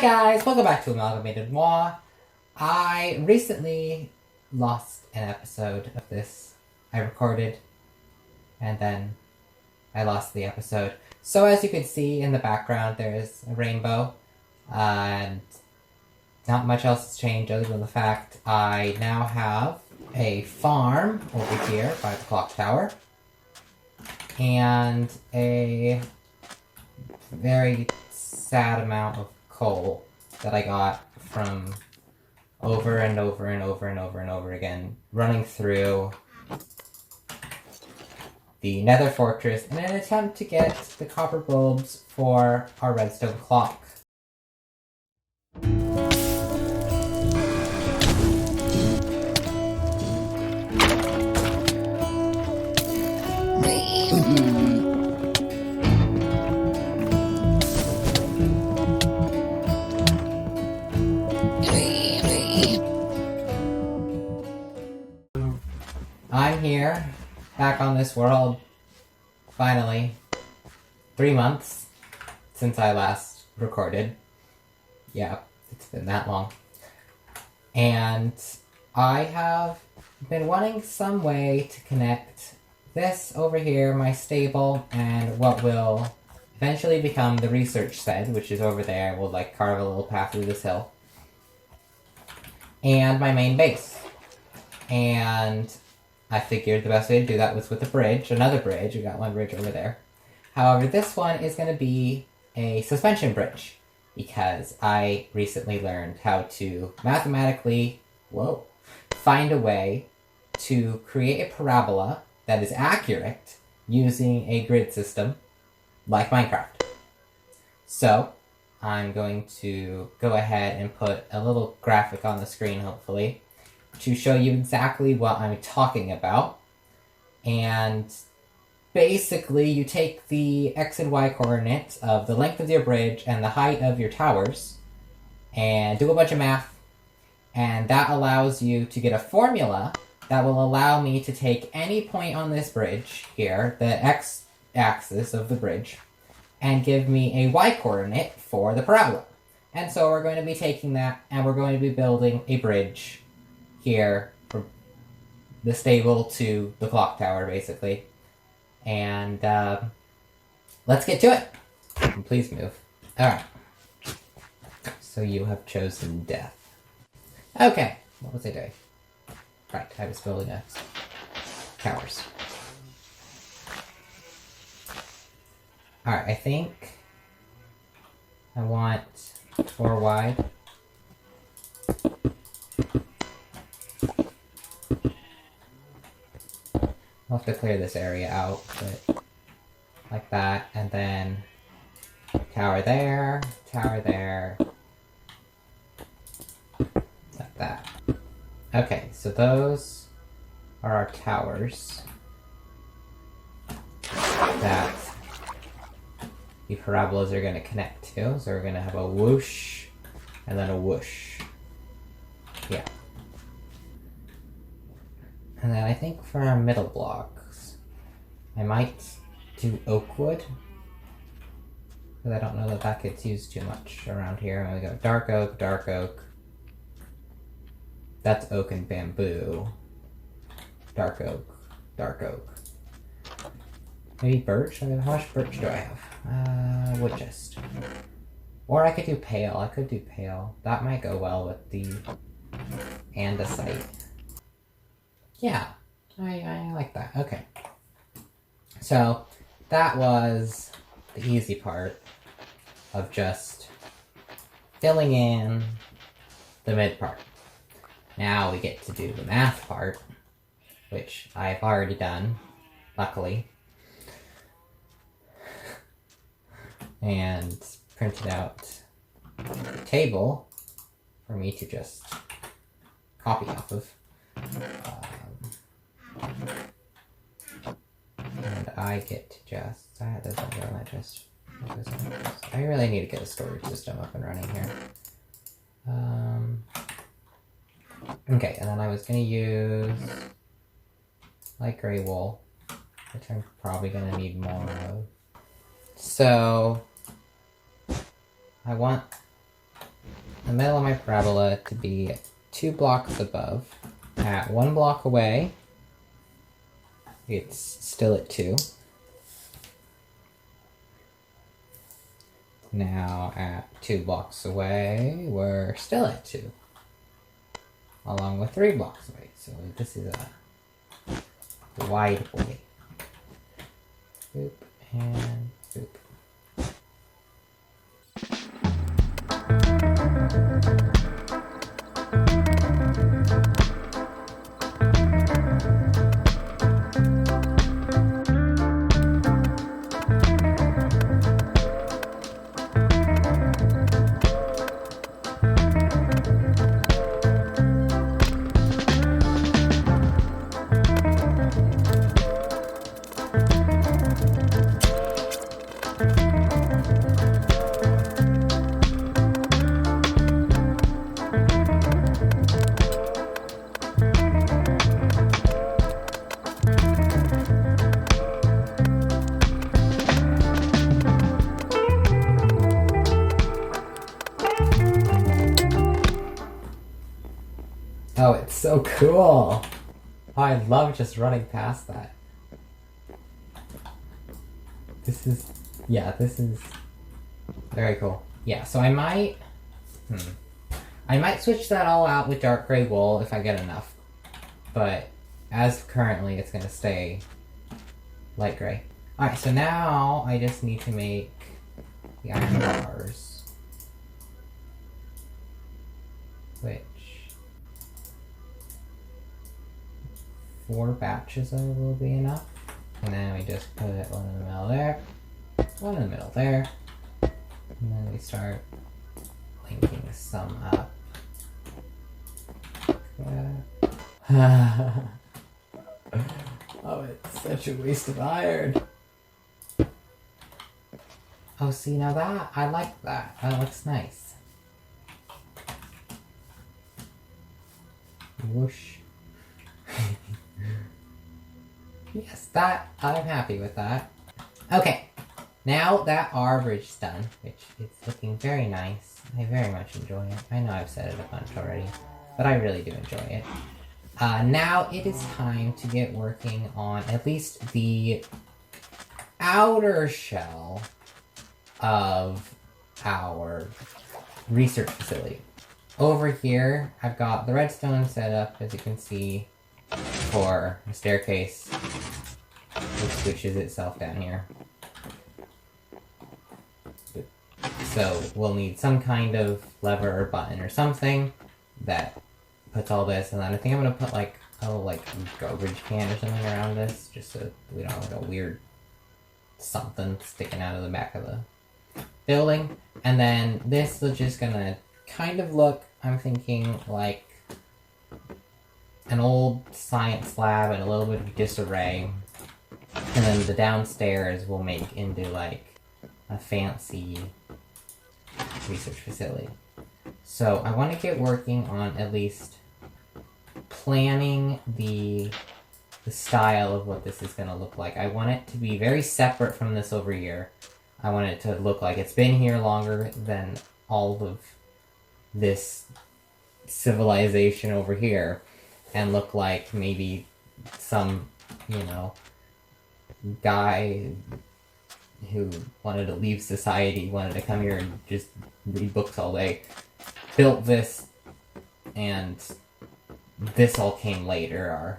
Hi guys, welcome back to Amalgamated Moi. I recently lost an episode of this. I recorded, and then I lost the episode. So as you can see in the background, there is a rainbow, and not much else has changed other than the fact I now have a farm over here by the clock tower, and a very sad amount of coal that I got from over and over again running through the Nether Fortress in an attempt to get the copper bulbs for our redstone clock. I'm here, back on this world, finally. 3 months since I last recorded. Yeah, it's been that long. And I have been wanting some way to connect this over here, my stable, and what will eventually become the research shed, which is over there. We'll carve a little path through this hill. And my main base. And I figured the best way to do that was with a bridge, another bridge. We got one bridge over there. However, this one is going to be a suspension bridge, because I recently learned how to mathematically, find a way to create a parabola that is accurate using a grid system like Minecraft. So, I'm going to go ahead and put a little graphic on the screen, hopefully, to show you exactly what I'm talking about. And basically, you take the x and y coordinates of the length of your bridge and the height of your towers and do a bunch of math, and that allows you to get a formula that will allow me to take any point on this bridge here, the x-axis of the bridge, and give me a y-coordinate for the parabola. And so we're going to be taking that, and we're going to be building a bridge here from the stable to the clock tower, basically. And let's get to it. And please move. Alright. So you have chosen death. Okay, what was I doing? Right, I was building towers. Alright, I think I want 4 wide. I'll have to clear this area out, but like that, and then tower there, like that. Okay, so those are our towers that the parabolas are going to connect to. So we're going to have a whoosh and then a whoosh. Yeah. And then I think for our middle blocks, I might do oak wood, because I don't know that that gets used too much around here. And we go dark oak, dark oak. That's oak and bamboo. Dark oak, dark oak. Maybe birch? I mean, how much birch do I have? Wood chest. Or I could do pale. I could do pale. That might go well with the andesite. Yeah, I like that. Okay. So, that was the easy part of just filling in the mid part. Now we get to do the math part, which I've already done, luckily. And printed out a table for me to just copy off of. And I get to just... I really need to get a storage system up and running here. Okay, and then I was going to use light gray wool, which I'm probably going to need more of. So I want the middle of my parabola to be 2 blocks above. At 1 block away, it's still at 2. Now at 2 blocks away, we're still at 2. Along with 3 blocks away. So this is a wide boy. Boop and boop. Oh, it's so cool! Oh, I love just running past that. This is very cool. Yeah, so I might switch that all out with dark gray wool if I get enough. But as currently, it's gonna stay light gray. Alright, so now I just need to make the iron bars. Which 4 batches of will be enough. And then we just put one in the middle there, one in the middle there, and then we start linking some up. Oh, it's such a waste of iron. Oh, see, now that, I like that. That looks nice. Whoosh. Yes, that, I'm happy with that. Okay, now that our bridge is done, which is looking very nice, I very much enjoy it. I know I've said it a bunch already, but I really do enjoy it. Now it is time to get working on at least the outer shell of our research facility. Over here, I've got the redstone set up, as you can see, for a staircase, which switches itself down here. So we'll need some kind of lever or button or something that puts all this, and then I think I'm gonna put like a little like garbage can or something around this, just so we don't have like a weird something sticking out of the back of the building. And then this is just gonna kind of look, I'm thinking, like an old science lab and a little bit of disarray. And then the downstairs we'll make into like a fancy research facility. So I want to get working on at least planning the style of what this is going to look like. I want it to be very separate from this over here. I want it to look like it's been here longer than all of this civilization over here, and look like maybe some, you know, guy who wanted to leave society, wanted to come here and just read books all day, built this, and this all came later, or,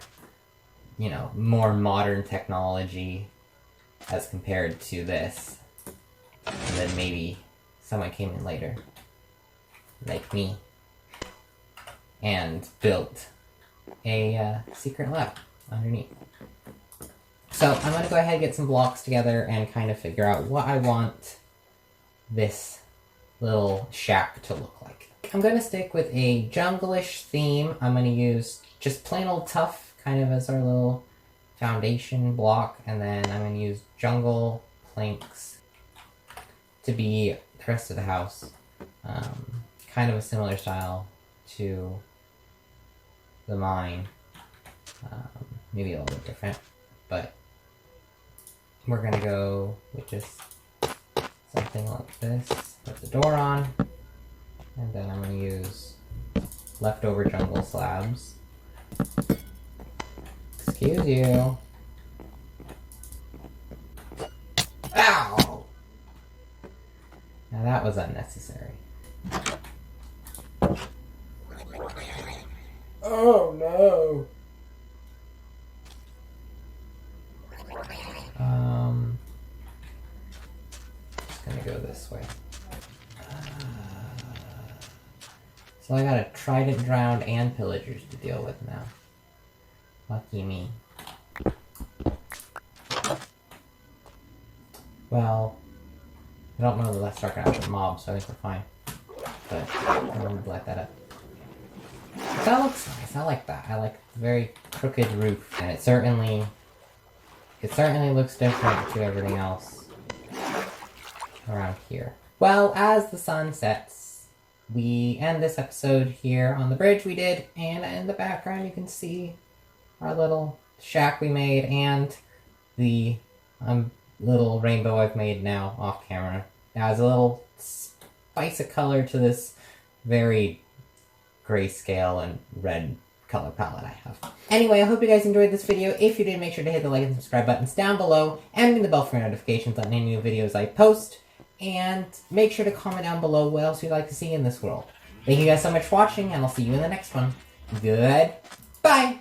you know, more modern technology as compared to this. And then maybe someone came in later, like me, and built a secret lab underneath. So I'm going to go ahead and get some blocks together and kind of figure out what I want this little shack to look like. I'm going to stick with a jungle-ish theme. I'm going to use just plain old tuff kind of as our little foundation block, and then I'm going to use jungle planks to be the rest of the house. Kind of a similar style to the mine. Maybe a little bit different, but we're gonna go with just something like this. Put the door on, And then I'm going to use leftover jungle slabs. Excuse you. Ow! Now that was unnecessary. Oh no! Just gonna go this way. So I got a Trident Drowned and Pillagers to deal with now. Lucky me. Well, I don't know the last dark out mobs, so I think we're fine. But I'm gonna light that up. That looks nice. I like that. I like the very crooked roof, and it certainly looks different to everything else around here. Well, as the sun sets, we end this episode here on the bridge we did, and in the background you can see our little shack we made and the little rainbow I've made now off camera. It adds a little spice of color to this very grayscale and red color palette I have. Anyway, I hope you guys enjoyed this video. If you did, make sure to hit the like and subscribe buttons down below, and ring the bell for notifications on any new videos I post, and make sure to comment down below what else you'd like to see in this world. Thank you guys so much for watching, and I'll see you in the next one. Goodbye!